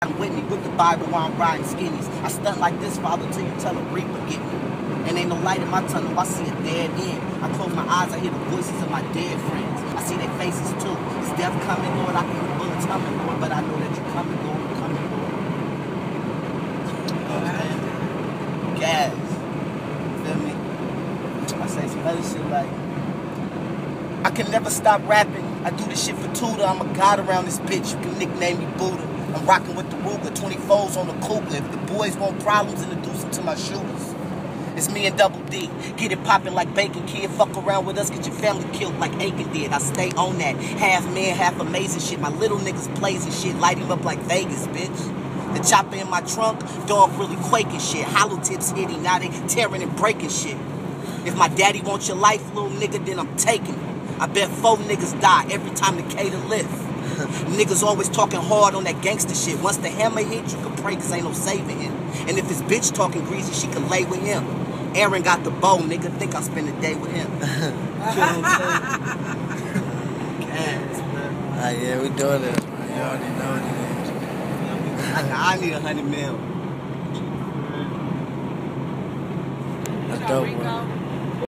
I'm with me with the Bible while I'm riding skinnies. I stunt like this, Father, till you tell a reaper get me. And ain't no light in my tunnel, I see a dead end. I close my eyes, I hear the voices of my dead friends. I see their faces too. Is death coming, Lord? I hear the bullets coming, Lord, but I know that you're coming, Lord. You're coming, Lord. Gas. Feel me? I say some other shit like, I can never stop rapping. I do this shit for Tudor. I'm a god around this bitch. You can nickname me Buddha. I'm rocking with the Ruger, 24s on the Cougar. If the boys want problems, introduce them to my shooters. It's me and Double D. Get it popping like Bacon, kid. Fuck around with us, get your family killed like Aiken did. I stay on that. Half man, half amazing shit. My little niggas plays and shit. Light him up like Vegas, bitch. The chopper in my trunk, dog really quaking shit. Hollow tips hitting, now they tearing and breaking shit. If my daddy wants your life, little nigga, then I'm taking it. I bet 4 niggas die every time the cater lift. Niggas always talking hard on that gangster shit. Once the hammer hit, you can pray cause ain't no saving him. And if his bitch talking greasy, she can lay with him. Aaron got the bow, nigga, think I'll spend the day with him. You know what I'm saying? Gas, man. Yeah, we doing this, man. You already know what it is. I need 100 mil. That's dope, man.